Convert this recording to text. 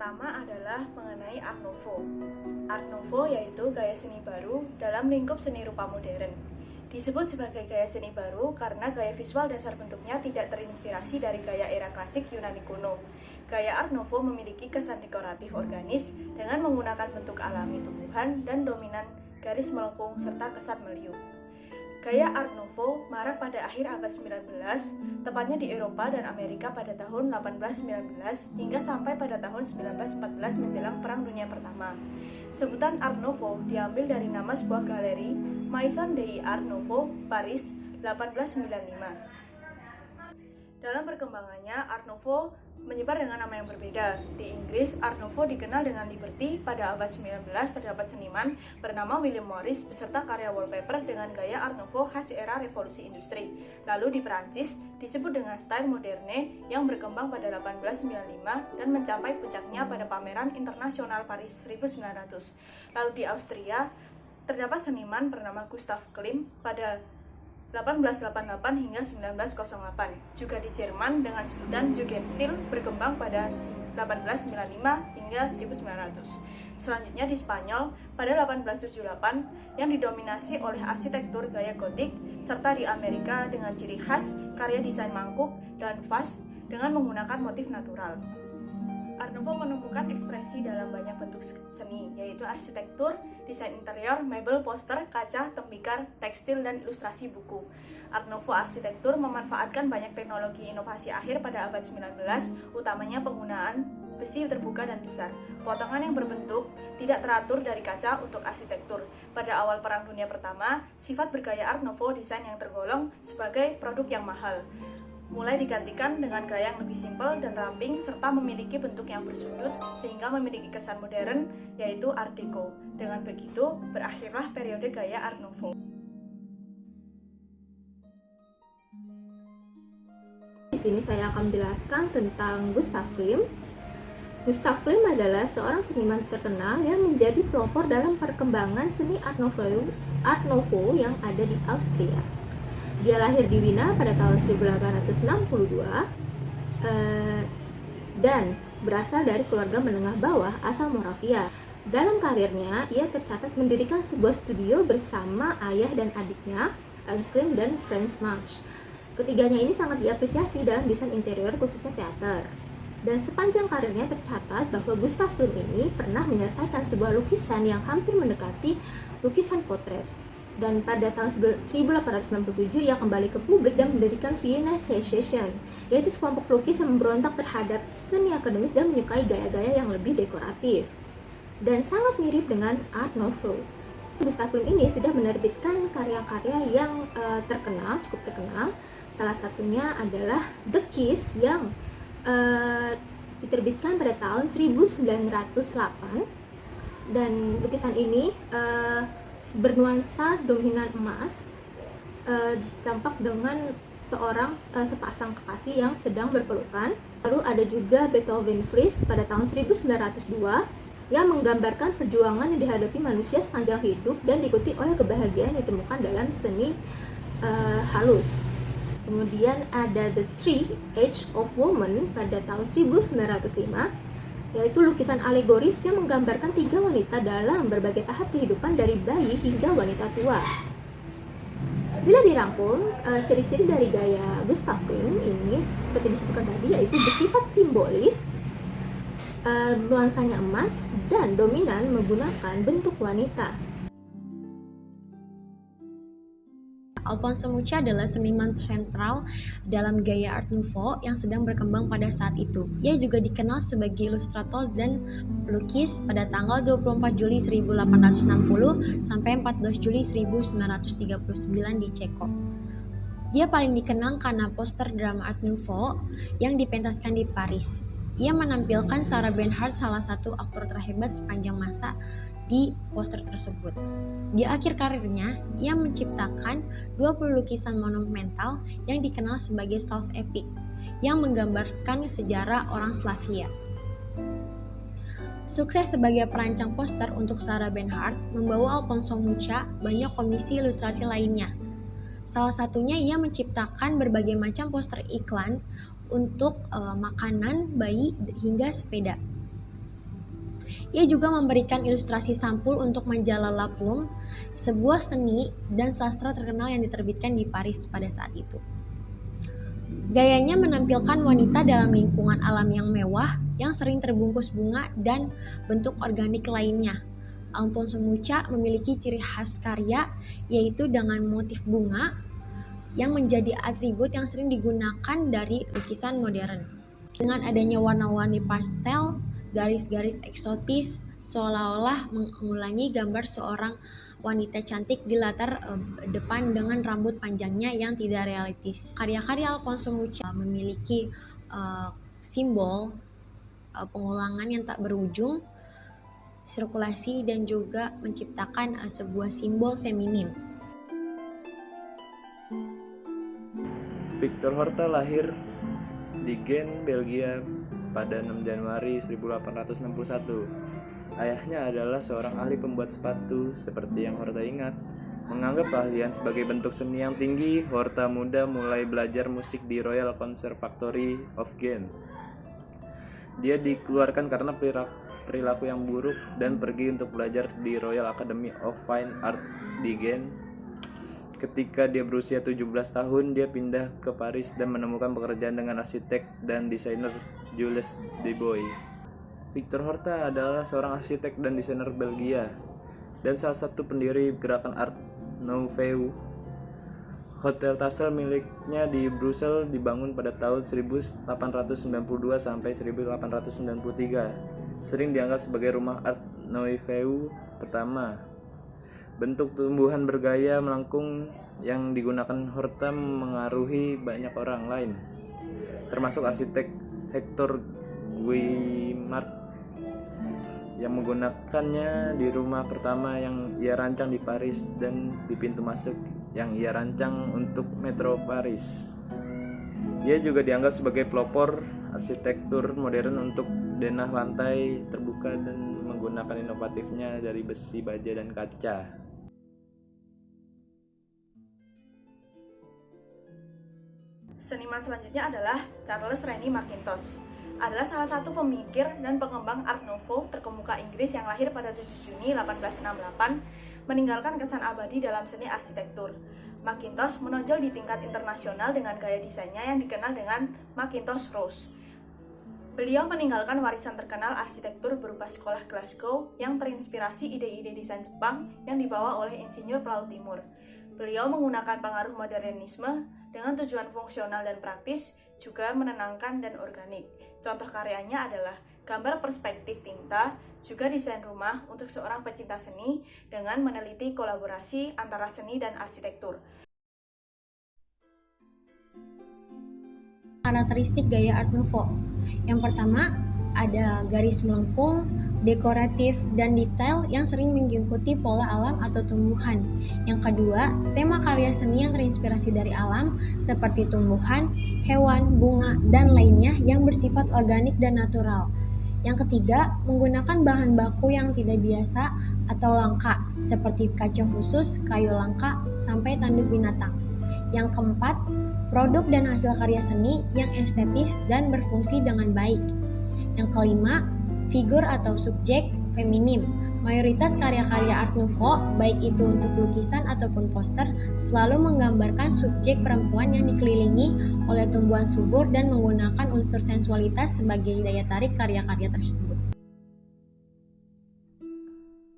pertama adalah mengenai Art Nouveau. Art Nouveau yaitu gaya seni baru dalam lingkup seni rupa modern. Disebut sebagai gaya seni baru karena gaya visual dasar bentuknya tidak terinspirasi dari gaya era klasik Yunani kuno. Gaya Art Nouveau memiliki kesan dekoratif organis dengan menggunakan bentuk alami tumbuhan dan dominan garis melengkung serta kesan meliuk. Gaya Art Nouveau marak pada akhir abad 19, tepatnya di Eropa dan Amerika pada tahun 1819 hingga sampai pada tahun 1914 menjelang Perang Dunia Pertama. Sebutan Art Nouveau diambil dari nama sebuah galeri, Maison des Arts Nouveaux, Paris, 1895. Dalam perkembangannya, Art Nouveau menyebar dengan nama yang berbeda. Di Inggris, Art Nouveau dikenal dengan Liberty. Pada abad 19 terdapat seniman bernama William Morris beserta karya wallpaper dengan gaya Art Nouveau khas era revolusi industri. Lalu di Perancis disebut dengan style moderne yang berkembang pada 1895 dan mencapai puncaknya pada pameran internasional Paris 1900. Lalu di Austria terdapat seniman bernama Gustav Klimt pada 1888 hingga 1908. Juga di Jerman dengan sebutan Jugendstil berkembang pada 1895 hingga 1900. Selanjutnya di Spanyol pada 1878 yang didominasi oleh arsitektur gaya gotik, serta di Amerika dengan ciri khas karya desain mangkuk dan vas dengan menggunakan motif natural. Art Nouveau menemukan ekspresi dalam banyak bentuk seni, yaitu arsitektur, desain interior, mebel, poster, kaca, tembikar, tekstil, dan ilustrasi buku. Art Nouveau arsitektur memanfaatkan banyak teknologi inovasi akhir pada abad 19, utamanya penggunaan besi terbuka dan besar, potongan yang berbentuk tidak teratur dari kaca untuk arsitektur. Pada awal Perang Dunia Pertama, sifat bergaya Art Nouveau desain yang tergolong sebagai produk yang mahal mulai digantikan dengan gaya yang lebih simpel dan ramping serta memiliki bentuk yang bersudut sehingga memiliki kesan modern, yaitu Art Deco. Dengan begitu, berakhirlah periode gaya Art Nouveau. Di sini saya akan menjelaskan tentang Gustav Klimt. Gustav Klimt adalah seorang seniman terkenal yang menjadi pelopor dalam perkembangan seni Art Nouveau yang ada di Austria. Dia lahir di Wina pada tahun 1862 dan berasal dari keluarga menengah bawah asal Moravia. Dalam karirnya, ia tercatat mendirikan sebuah studio bersama ayah dan adiknya, Ernst Klimt dan Franz Marx. Ketiganya ini sangat diapresiasi dalam desain interior khususnya teater. Dan sepanjang karirnya tercatat bahwa Gustav Klimt ini pernah menyelesaikan sebuah lukisan yang hampir mendekati lukisan potret. Dan pada tahun 1867 ia kembali ke publik dan mendirikan Vienna Secession, yaitu sekelompok pelukis yang memberontak terhadap seni akademis dan menyukai gaya-gaya yang lebih dekoratif dan sangat mirip dengan Art Nouveau. Gustav Klimt ini sudah menerbitkan karya-karya yang cukup terkenal. Salah satunya adalah The Kiss yang diterbitkan pada tahun 1908, dan lukisan ini bernuansa dominan emas, tampak dengan sepasang kekasih yang sedang berpelukan. Lalu ada juga Beethoven Frieze pada tahun 1902 yang menggambarkan perjuangan yang dihadapi manusia sepanjang hidup dan diikuti oleh kebahagiaan yang ditemukan dalam seni halus. Kemudian ada The Three Ages of Women pada tahun 1905, yaitu lukisan alegoris yang menggambarkan 3 wanita dalam berbagai tahap kehidupan dari bayi hingga wanita tua. Bila dirangkum, ciri-ciri dari gaya Gustav Klimt ini seperti disebutkan tadi, yaitu bersifat simbolis, nuansanya emas, dan dominan menggunakan bentuk wanita. Alphonse Mucha adalah seniman sentral dalam gaya Art Nouveau yang sedang berkembang pada saat itu. Ia juga dikenal sebagai ilustrator dan pelukis pada tanggal 24 Juli 1860 sampai 14 Juli 1939 di Ceko. Dia paling dikenal karena poster drama Art Nouveau yang dipentaskan di Paris. Ia menampilkan Sarah Bernhardt, salah satu aktor terhebat sepanjang masa, di poster tersebut. Di akhir karirnya, ia menciptakan 20 lukisan monumental yang dikenal sebagai self-epic, yang menggambarkan sejarah orang Slavia. Sukses sebagai perancang poster untuk Sarah Bernhardt membawa Alphonse Mucha banyak komisi ilustrasi lainnya. Salah satunya ia menciptakan berbagai macam poster iklan untuk makanan, bayi, hingga sepeda. Ia juga memberikan ilustrasi sampul untuk majalah La Plume, sebuah seni dan sastra terkenal yang diterbitkan di Paris pada saat itu. Gayanya menampilkan wanita dalam lingkungan alam yang mewah, yang sering terbungkus bunga dan bentuk organik lainnya. Alphonse Mucha memiliki ciri khas karya, yaitu dengan motif bunga, yang menjadi atribut yang sering digunakan dari lukisan modern. Dengan adanya warna-warni pastel, garis-garis eksotis, seolah-olah mengulangi gambar seorang wanita cantik di latar depan dengan rambut panjangnya yang tidak realistis. Karya-karya Alphonse Mucha memiliki simbol pengulangan yang tak berujung, sirkulasi, dan juga menciptakan sebuah simbol feminim. Victor Horta lahir di Gent, Belgia pada 6 Januari 1861. Ayahnya adalah seorang ahli pembuat sepatu. Seperti yang Horta ingat, menganggap keahlian sebagai bentuk seni yang tinggi, Horta muda mulai belajar musik di Royal Conservatory of Gent. Dia dikeluarkan karena perilaku yang buruk dan pergi untuk belajar di Royal Academy of Fine Art di Gent. Ketika dia berusia 17 tahun, dia pindah ke Paris dan menemukan pekerjaan dengan arsitek dan desainer Jules Dubois. Victor Horta adalah seorang arsitek dan desainer Belgia dan salah satu pendiri gerakan Art Nouveau. Hotel Tassel miliknya di Brussels dibangun pada tahun 1892 sampai 1893. Sering dianggap sebagai rumah Art Nouveau pertama. Bentuk tumbuhan bergaya melengkung yang digunakan Horta mengaruhi banyak orang lain, termasuk arsitek Hector Guimard yang menggunakannya di rumah pertama yang ia rancang di Paris dan di pintu masuk yang ia rancang untuk Metro Paris. Dia juga dianggap sebagai pelopor arsitektur modern untuk denah lantai terbuka dan menggunakan inovatifnya dari besi, baja, dan kaca. Seniman selanjutnya adalah Charles Rennie Mackintosh. Adalah salah satu pemikir dan pengembang Art Nouveau terkemuka Inggris yang lahir pada 7 Juni 1868, meninggalkan kesan abadi dalam seni arsitektur. Mackintosh menonjol di tingkat internasional dengan gaya desainnya yang dikenal dengan Mackintosh Rose. Beliau meninggalkan warisan terkenal arsitektur berupa sekolah Glasgow yang terinspirasi ide-ide desain Jepang yang dibawa oleh insinyur Pelaut Timur. Beliau menggunakan pengaruh modernisme dengan tujuan fungsional dan praktis, juga menenangkan dan organik. Contoh karyanya adalah gambar perspektif tinta, juga desain rumah untuk seorang pecinta seni dengan meneliti kolaborasi antara seni dan arsitektur. Karakteristik gaya Art Nouveau. Yang pertama, ada garis melengkung, dekoratif, dan detail yang sering mengikuti pola alam atau tumbuhan. Yang kedua, tema karya seni yang terinspirasi dari alam seperti tumbuhan, hewan, bunga, dan lainnya yang bersifat organik dan natural. Yang ketiga, menggunakan bahan baku yang tidak biasa atau langka seperti kaca khusus, kayu langka, sampai tanduk binatang. Yang keempat, produk dan hasil karya seni yang estetis dan berfungsi dengan baik. Yang kelima, figur atau subjek feminim. Mayoritas karya-karya Art Nouveau, baik itu untuk lukisan ataupun poster, selalu menggambarkan subjek perempuan yang dikelilingi oleh tumbuhan subur dan menggunakan unsur sensualitas sebagai daya tarik karya-karya tersebut.